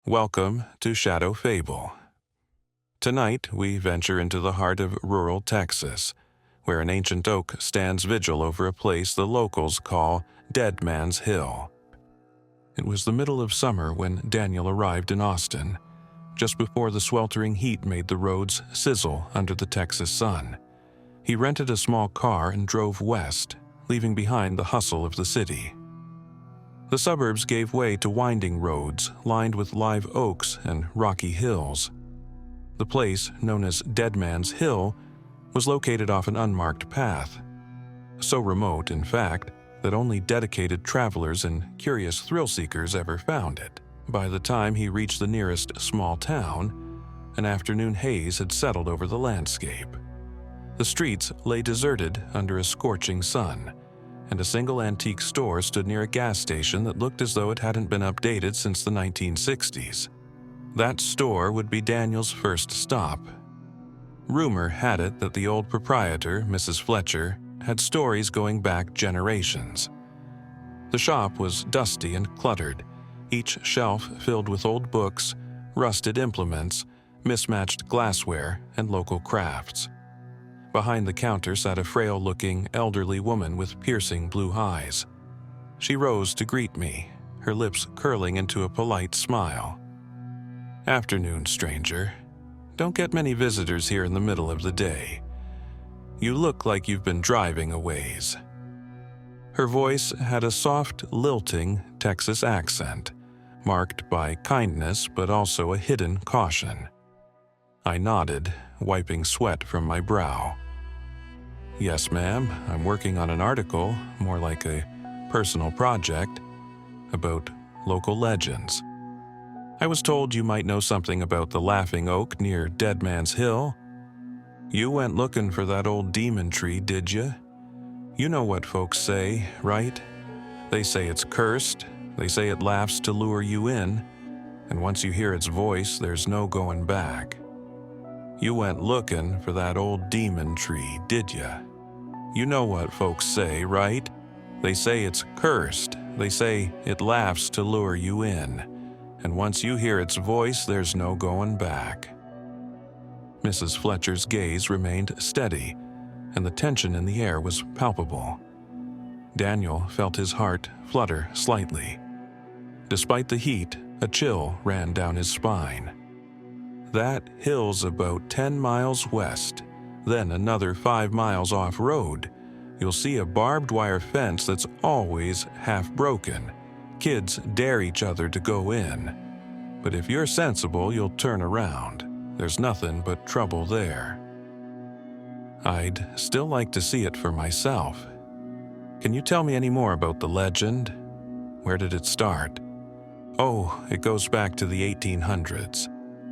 Welcome to Shadow Fable. Tonight we venture into the heart of rural Texas, where an ancient oak stands vigil over a place the locals call Dead Man's Hill. It was the middle of summer when Daniel arrived in Austin, just before the sweltering heat made the roads sizzle under the Texas sun. He rented a small car and drove west, leaving behind the hustle of the city. The suburbs gave way to winding roads lined with live oaks and rocky hills. The place, known as Dead Man's Hill, was located off an unmarked path. So remote, in fact, that only dedicated travelers and curious thrill-seekers ever found it. By the time he reached the nearest small town, an afternoon haze had settled over the landscape. The streets lay deserted under a scorching sun, and a single antique store stood near a gas station that looked as though it hadn't been updated since the 1960s. That store would be Daniel's first stop. Rumor had it that the old proprietor, Mrs. Fletcher, had stories going back generations. The shop was dusty and cluttered, each shelf filled with old books, rusted implements, mismatched glassware, and local crafts. Behind the counter sat a frail-looking, elderly woman with piercing blue eyes. She rose to greet me, her lips curling into a polite smile. "Afternoon, stranger. Don't get many visitors here in the middle of the day. You look like you've been driving a ways." Her voice had a soft, lilting Texas accent, marked by kindness but also a hidden caution. I nodded, wiping sweat from my brow. "Yes, ma'am, I'm working on an article, more like a personal project, about local legends. I was told you might know something about the Laughing Oak near Dead Man's Hill. You went looking for that old demon tree, did you? You know what folks say, right? They say it's cursed, they say it laughs to lure you in, and once you hear its voice, there's no going back. You went looking for that old demon tree, did ya? You know what folks say, right? They say it's cursed. They say it laughs to lure you in. And once you hear its voice, there's no going back." Mrs. Fletcher's gaze remained steady, and the tension in the air was palpable. Daniel felt his heart flutter slightly. Despite the heat, a chill ran down his spine. That hill's about 10 miles west, then another 5 miles off-road. You'll see a barbed wire fence that's always half broken. Kids dare each other to go in. But if you're sensible, you'll turn around. There's nothing but trouble there. I'd still like to see it for myself. Can you tell me any more about the legend? Where did it start? Oh, it goes back to the 1800s.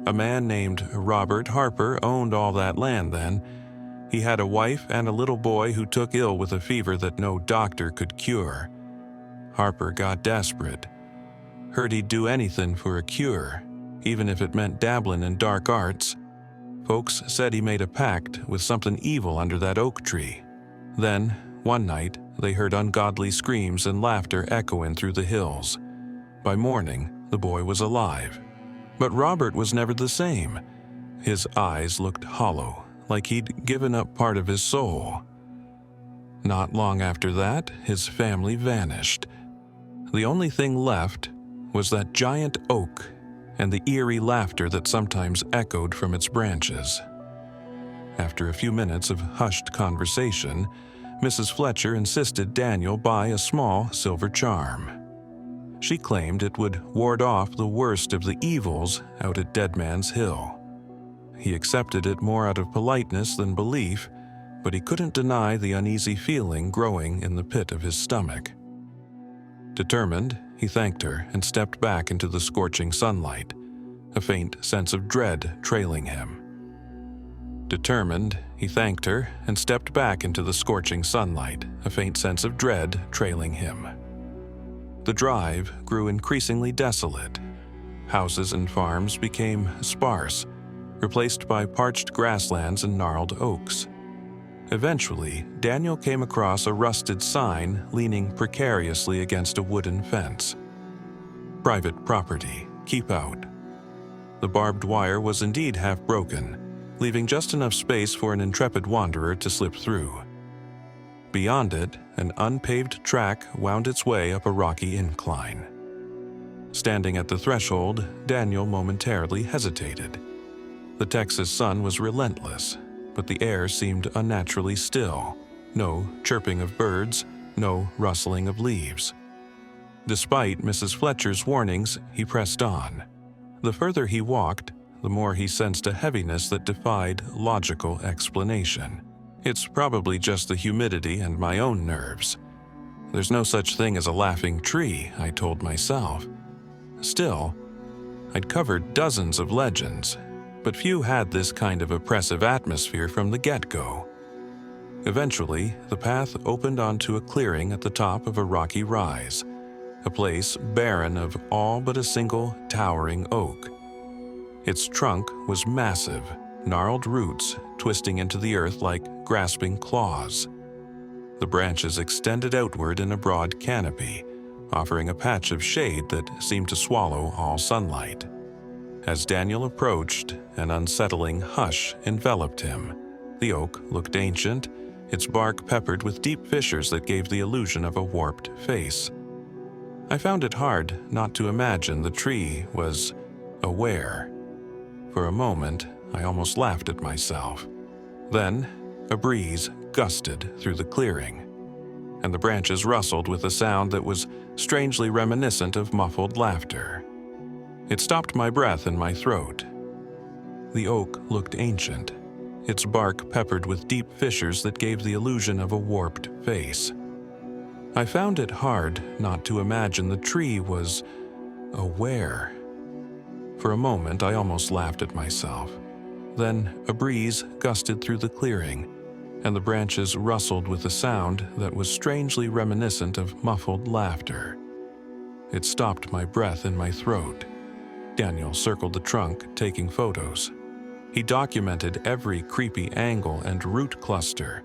A man named Robert Harper owned all that land then. He had a wife and a little boy who took ill with a fever that no doctor could cure. Harper got desperate. Heard he'd do anything for a cure, even if it meant dabbling in dark arts. Folks said he made a pact with something evil under that oak tree. Then, one night, they heard ungodly screams and laughter echoing through the hills. By morning, the boy was alive. But Robert was never the same. His eyes looked hollow, like he'd given up part of his soul. Not long after that, his family vanished. The only thing left was that giant oak and the eerie laughter that sometimes echoed from its branches. After a few minutes of hushed conversation, Mrs. Fletcher insisted Daniel buy a small silver charm. She claimed it would ward off the worst of the evils out at Dead Man's Hill. He accepted it more out of politeness than belief, but he couldn't deny the uneasy feeling growing in the pit of his stomach. Determined, he thanked her and stepped back into the scorching sunlight, a faint sense of dread trailing him. Determined, he thanked her and stepped back into the scorching sunlight, a faint sense of dread trailing him. The drive grew increasingly desolate. Houses and farms became sparse, replaced by parched grasslands and gnarled oaks. Eventually, Daniel came across a rusted sign leaning precariously against a wooden fence. "Private property. Keep out. The barbed wire was indeed half broken, leaving just enough space for an intrepid wanderer to slip through. Beyond it, an unpaved track wound its way up a rocky incline. Standing at the threshold, Daniel momentarily hesitated. The Texas sun was relentless, but the air seemed unnaturally still. No chirping of birds, no rustling of leaves. Despite Mrs. Fletcher's warnings, he pressed on. The further he walked, the more he sensed a heaviness that defied logical explanation. It's probably just the humidity and my own nerves. There's no such thing as a laughing tree, I told myself. Still, I'd covered dozens of legends, but few had this kind of oppressive atmosphere from the get-go. Eventually, the path opened onto a clearing at the top of a rocky rise, a place barren of all but a single towering oak. Its trunk was massive, gnarled roots twisting into the earth like grasping claws. The branches extended outward in a broad canopy, offering a patch of shade that seemed to swallow all sunlight. As Daniel approached, an unsettling hush enveloped him. The oak looked ancient, its bark peppered with deep fissures that gave the illusion of a warped face. I found it hard not to imagine the tree was aware. For a moment, I almost laughed at myself. Then, a breeze gusted through the clearing, and the branches rustled with a sound that was strangely reminiscent of muffled laughter. It stopped my breath in my throat. The oak looked ancient, its bark peppered with deep fissures that gave the illusion of a warped face. I found it hard not to imagine the tree was aware. For a moment, I almost laughed at myself. Then a breeze gusted through the clearing, and the branches rustled with a sound that was strangely reminiscent of muffled laughter. It stopped my breath in my throat. Daniel circled the trunk, taking photos. He documented every creepy angle and root cluster,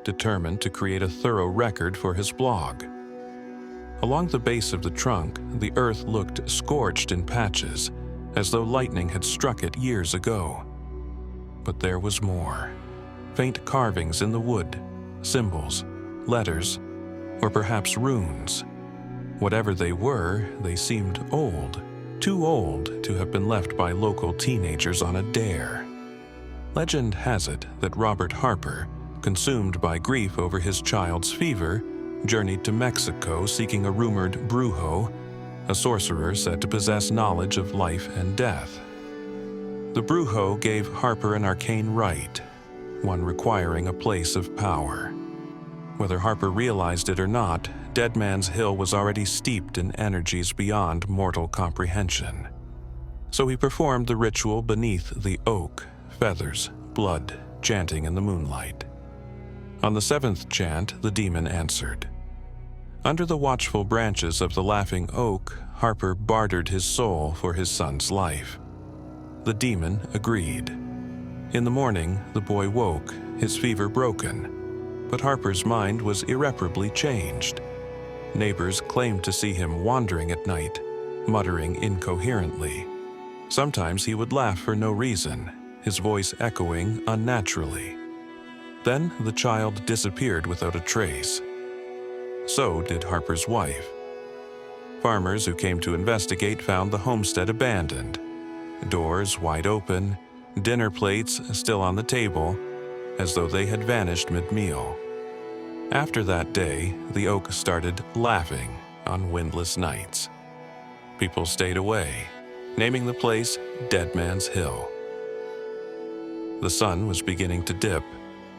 determined to create a thorough record for his blog. Along the base of the trunk, the earth looked scorched in patches, as though lightning had struck it years ago. But there was more. Faint carvings in the wood, symbols, letters, or perhaps runes. Whatever they were, they seemed old, too old to have been left by local teenagers on a dare. Legend has it that Robert Harper, consumed by grief over his child's fever, journeyed to Mexico seeking a rumored brujo, a sorcerer said to possess knowledge of life and death. The brujo gave Harper an arcane rite, one requiring a place of power. Whether Harper realized it or not, Dead Man's Hill was already steeped in energies beyond mortal comprehension. So he performed the ritual beneath the oak, feathers, blood, chanting in the moonlight. On the seventh chant, the demon answered. Under the watchful branches of the laughing oak, Harper bartered his soul for his son's life. The demon agreed. In the morning, the boy woke, his fever broken, but Harper's mind was irreparably changed. Neighbors claimed to see him wandering at night, muttering incoherently. Sometimes he would laugh for no reason, his voice echoing unnaturally. Then the child disappeared without a trace. So did Harper's wife. Farmers who came to investigate found the homestead abandoned. Doors wide open, dinner plates still on the table, as though they had vanished mid-meal. After that day, the oak started laughing on windless nights. People stayed away, naming the place Dead Man's Hill. The sun was beginning to dip,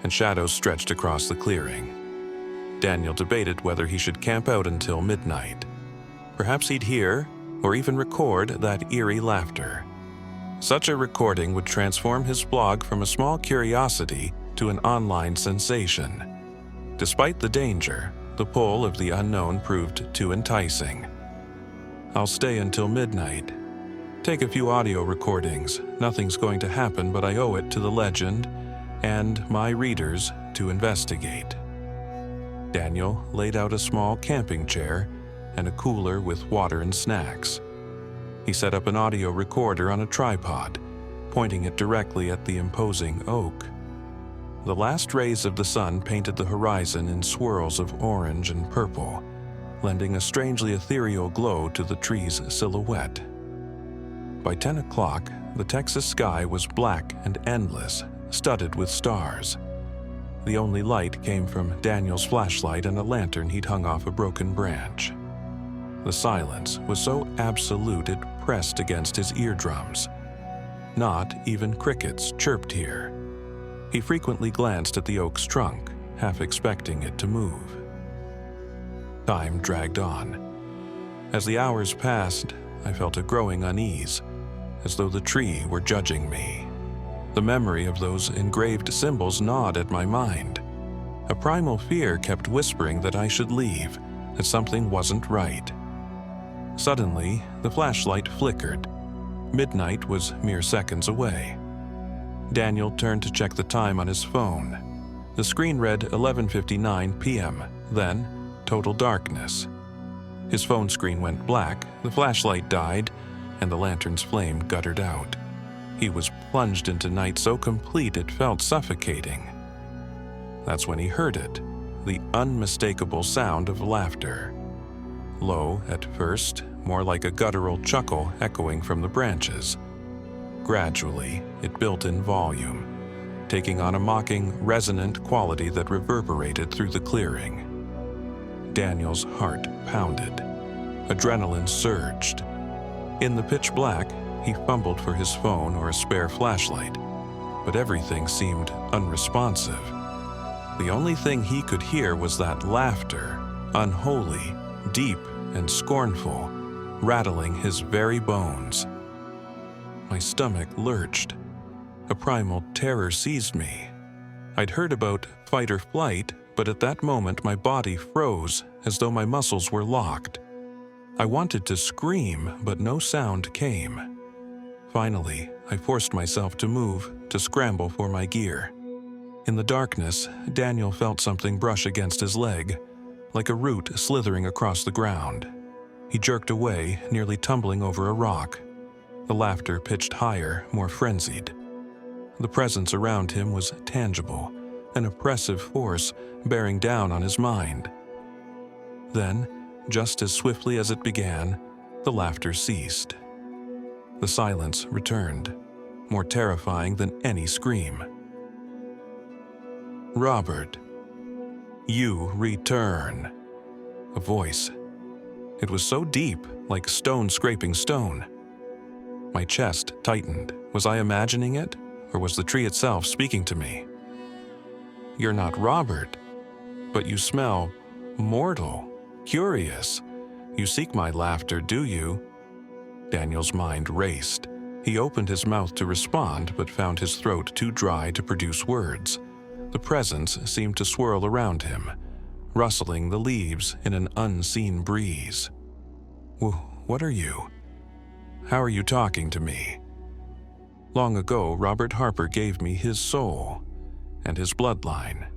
and shadows stretched across the clearing. Daniel debated whether he should camp out until midnight. Perhaps he'd hear, or even record, that eerie laughter. Such a recording would transform his blog from a small curiosity to an online sensation. Despite the danger, the pull of the unknown proved too enticing. I'll stay until midnight. Take a few audio recordings. Nothing's going to happen, but I owe it to the legend and my readers to investigate. Daniel laid out a small camping chair and a cooler with water and snacks. He set up an audio recorder on a tripod, pointing it directly at the imposing oak. The last rays of the sun painted the horizon in swirls of orange and purple, lending a strangely ethereal glow to the tree's silhouette. By 10 o'clock, the Texas sky was black and endless, studded with stars. The only light came from Daniel's flashlight and a lantern he'd hung off a broken branch. The silence was so absolute it pressed against his eardrums. Not even crickets chirped here. He frequently glanced at the oak's trunk, half expecting it to move. Time dragged on. As the hours passed, I felt a growing unease, as though the tree were judging me. The memory of those engraved symbols gnawed at my mind. A primal fear kept whispering that I should leave, that something wasn't right. Suddenly, the flashlight flickered. Midnight was mere seconds away. Daniel turned to check the time on his phone. The screen read 11:59 p.m., then total darkness. His phone screen went black, the flashlight died, and the lantern's flame guttered out. He was plunged into night so complete it felt suffocating. That's when he heard it, the unmistakable sound of laughter. Low at first, more like a guttural chuckle echoing from the branches. Gradually, it built in volume, taking on a mocking, resonant quality that reverberated through the clearing. Daniel's heart pounded. Adrenaline surged. In the pitch black, he fumbled for his phone or a spare flashlight, but everything seemed unresponsive. The only thing he could hear was that laughter, unholy, deep and scornful, rattling his very bones. My stomach lurched. A primal terror seized me. I'd heard about fight or flight, but at that moment my body froze as though my muscles were locked. I wanted to scream, but no sound came. Finally, I forced myself to move, to scramble for my gear. In the darkness, Daniel felt something brush against his leg, like a root slithering across the ground. He jerked away, nearly tumbling over a rock. The laughter pitched higher, more frenzied. The presence around him was tangible, an oppressive force bearing down on his mind. Then, just as swiftly as it began, the laughter ceased. The silence returned, more terrifying than any scream. "Robert, you return." A voice. It was so deep, like stone scraping stone. My chest tightened. Was I imagining it, or was the tree itself speaking to me? "You're not Robert, but you smell mortal, curious. You seek my laughter, do you?" Daniel's mind raced. He opened his mouth to respond, but found his throat too dry to produce words. The presence seemed to swirl around him, rustling the leaves in an unseen breeze. What are you? How are you talking to me?" Long ago, Robert Harper gave me his soul and his bloodline.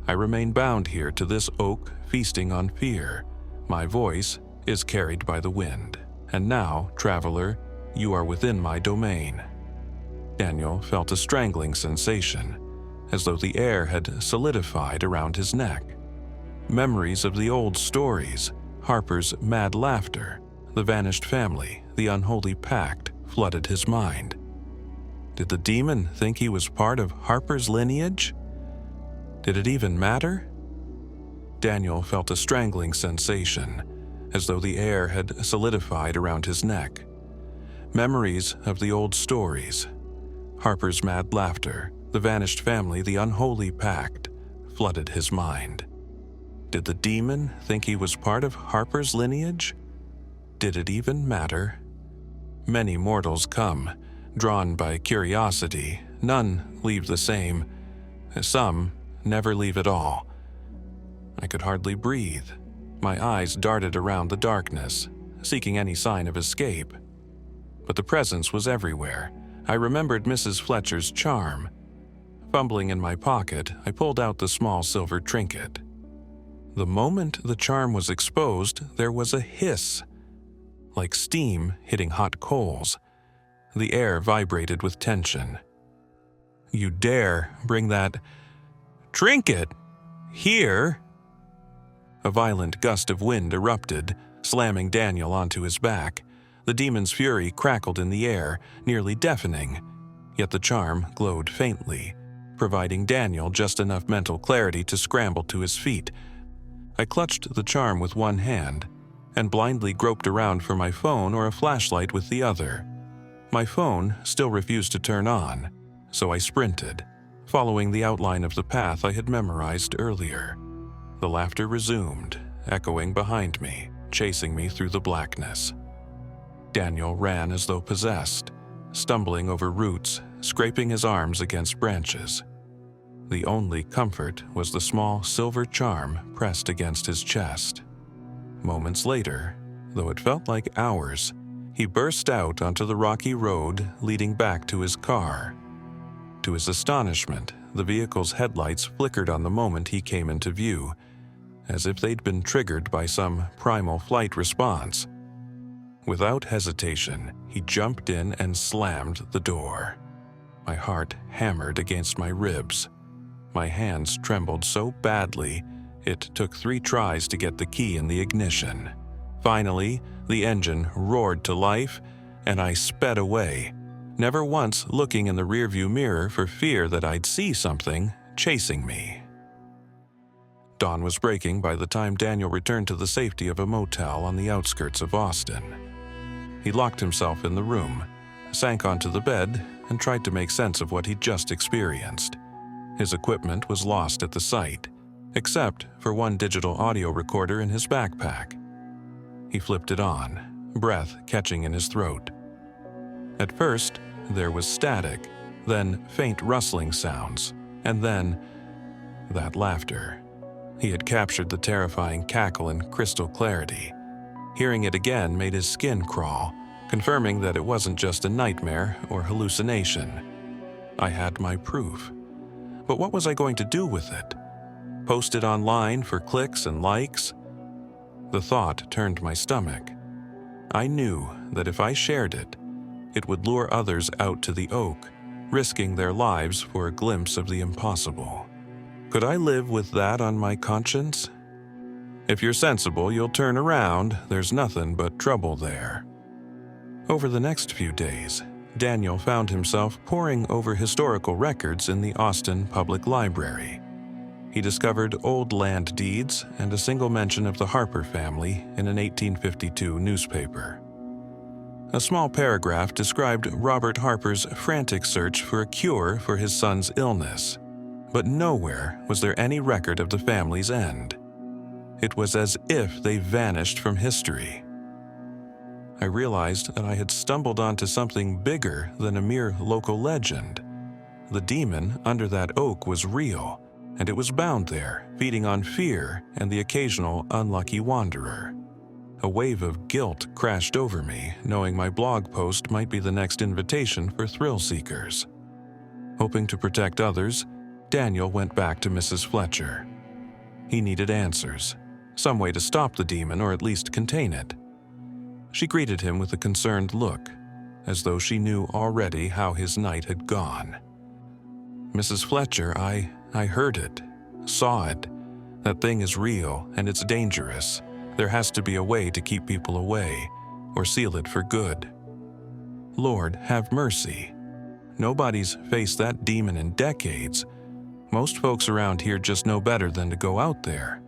I remain bound here to this oak, feasting on fear. My voice is carried by the wind. And now, traveler, you are within my domain. Daniel felt a strangling sensation, as though the air had solidified around his neck. Memories of the old stories, Harper's mad laughter, the vanished family, the unholy pact, flooded his mind. Did the demon think he was part of Harper's lineage? Did it even matter? Daniel felt a strangling sensation, as though the air had solidified around his neck. Memories of the old stories, Harper's mad laughter, the vanished family, the unholy pact, flooded his mind. Did the demon think he was part of Harper's lineage? Did it even matter? Many mortals come, drawn by curiosity. None leave the same. Some never leave at all. I could hardly breathe. My eyes darted around the darkness, seeking any sign of escape. But the presence was everywhere. I remembered Mrs. Fletcher's charm. Fumbling in my pocket, I pulled out the small silver trinket. The moment the charm was exposed, there was a hiss, like steam hitting hot coals. The air vibrated with tension. "You dare bring that trinket here?" A violent gust of wind erupted, slamming Daniel onto his back. The demon's fury crackled in the air, nearly deafening, yet the charm glowed faintly, providing Daniel just enough mental clarity to scramble to his feet. I clutched the charm with one hand and blindly groped around for my phone or a flashlight with the other. My phone still refused to turn on, so I sprinted, following the outline of the path I had memorized earlier. The laughter resumed, echoing behind me, chasing me through the blackness. Daniel ran as though possessed, stumbling over roots, scraping his arms against branches. The only comfort was the small silver charm pressed against his chest. Moments later, though it felt like hours, he burst out onto the rocky road leading back to his car. To his astonishment, the vehicle's headlights flickered on the moment he came into view, as if they'd been triggered by some primal flight response. Without hesitation, he jumped in and slammed the door. My heart hammered against my ribs. My hands trembled so badly, it took 3 tries to get the key in the ignition. Finally, the engine roared to life, and I sped away, never once looking in the rearview mirror for fear that I'd see something chasing me. Dawn was breaking by the time Daniel returned to the safety of a motel on the outskirts of Austin. He locked himself in the room, sank onto the bed, and tried to make sense of what he'd just experienced. His equipment was lost at the site, except for one digital audio recorder in his backpack. He flipped it on, breath catching in his throat. At first, there was static, then faint rustling sounds, and then that laughter. He had captured the terrifying cackle in crystal clarity. Hearing it again made his skin crawl, confirming that it wasn't just a nightmare or hallucination. I had my proof. But what was I going to do with it? Post it online for clicks and likes? The thought turned my stomach. I knew that if I shared it, it would lure others out to the oak, risking their lives for a glimpse of the impossible. Could I live with that on my conscience? If you're sensible, you'll turn around. There's nothing but trouble there. Over the next few days, Daniel found himself poring over historical records in the Austin Public Library. He discovered old land deeds and a single mention of the Harper family in an 1852 newspaper. A small paragraph described Robert Harper's frantic search for a cure for his son's illness, but nowhere was there any record of the family's end. It was as if they vanished from history. I realized that I had stumbled onto something bigger than a mere local legend. The demon under that oak was real, and it was bound there, feeding on fear and the occasional unlucky wanderer. A wave of guilt crashed over me, knowing my blog post might be the next invitation for thrill seekers. Hoping to protect others, Daniel went back to Mrs. Fletcher. He needed answers, some way to stop the demon or at least contain it. She greeted him with a concerned look, as though she knew already how his night had gone. "Mrs. Fletcher, I heard it, saw it. That thing is real, and it's dangerous. There has to be a way to keep people away, or seal it for good. Lord, have mercy. Nobody's faced that demon in decades. Most folks around here just know better than to go out there.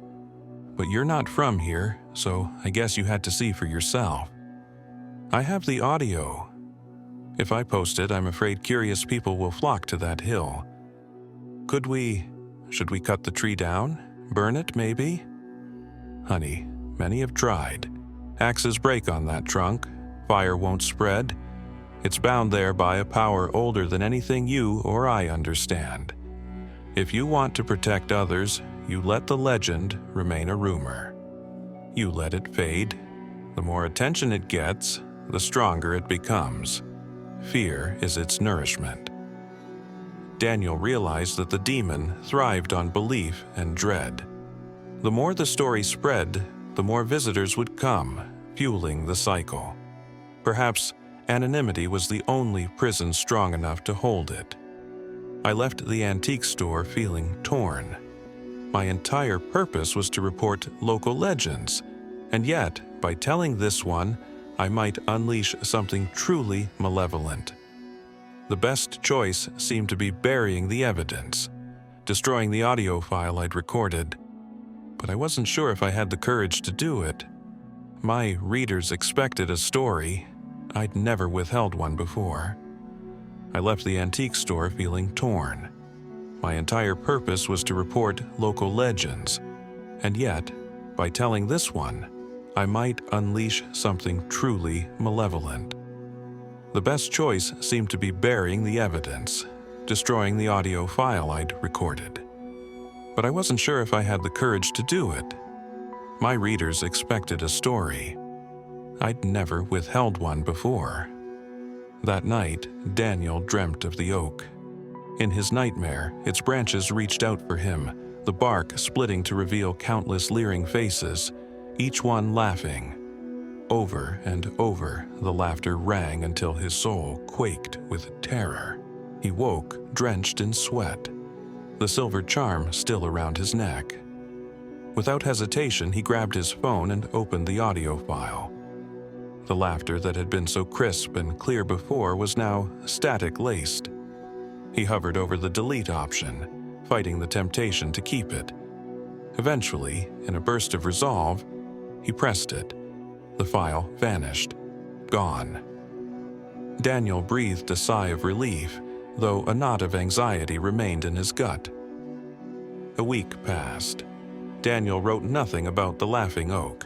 But you're not from here, so I guess you had to see for yourself. I have the audio. If I post it, I'm afraid curious people will flock to that hill. Should we cut the tree down? Burn it, maybe? Honey, many have tried. Axes break on that trunk. Fire won't spread. It's bound there by a power older than anything you or I understand. If you want to protect others, you let the legend remain a rumor. You let it fade. The more attention it gets, the stronger it becomes. Fear is its nourishment." Daniel realized that the demon thrived on belief and dread. The more the story spread, the more visitors would come, fueling the cycle. Perhaps anonymity was the only prison strong enough to hold it. I left the antique store feeling torn. My entire purpose was to report local legends, and yet, by telling this one, I might unleash something truly malevolent. The best choice seemed to be burying the evidence, destroying the audio file I'd recorded, but I wasn't sure if I had the courage to do it. My readers expected a story. I'd never withheld one before. I left the antique store feeling torn. My entire purpose was to report local legends, and yet, by telling this one, I might unleash something truly malevolent. The best choice seemed to be burying the evidence, destroying the audio file I'd recorded. But I wasn't sure if I had the courage to do it. My readers expected a story. I'd never withheld one before. That night, Daniel dreamt of the oak. In his nightmare, its branches reached out for him, the bark splitting to reveal countless leering faces, each one laughing. Over and over, the laughter rang until his soul quaked with terror. He woke, drenched in sweat, the silver charm still around his neck. Without hesitation, he grabbed his phone and opened the audio file. The laughter that had been so crisp and clear before was now static-laced. He hovered over the delete option, fighting the temptation to keep it. Eventually, in a burst of resolve, he pressed it. The file vanished. Gone. Daniel breathed a sigh of relief, though a knot of anxiety remained in his gut. A week passed. Daniel wrote nothing about the laughing oak.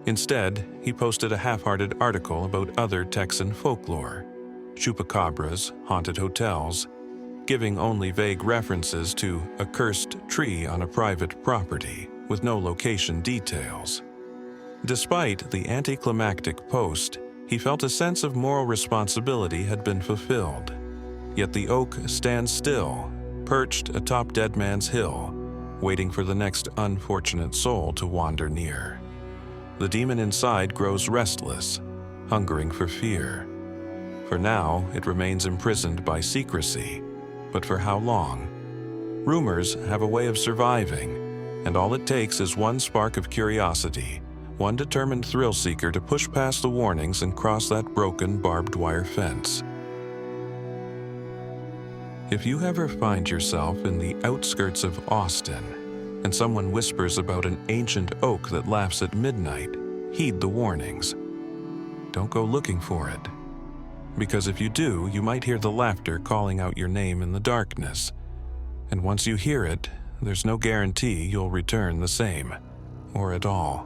Instead, he posted a half-hearted article about other Texan folklore, chupacabras, haunted hotels, giving only vague references to a cursed tree on a private property, with no location details. Despite the anticlimactic post, he felt a sense of moral responsibility had been fulfilled. Yet the oak stands still, perched atop Dead Man's Hill, waiting for the next unfortunate soul to wander near. The demon inside grows restless, hungering for fear. For now, it remains imprisoned by secrecy, but for how long? Rumors have a way of surviving, and all it takes is one spark of curiosity, one determined thrill-seeker to push past the warnings and cross that broken barbed wire fence. If you ever find yourself in the outskirts of Austin and someone whispers about an ancient oak that laughs at midnight, heed the warnings. Don't go looking for it, because if you do, you might hear the laughter calling out your name in the darkness. And once you hear it, there's no guarantee you'll return the same, or at all.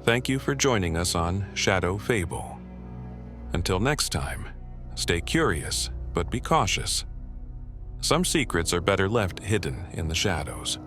Thank you for joining us on Shadow Fable. Until next time, stay curious, but be cautious. Some secrets are better left hidden in the shadows.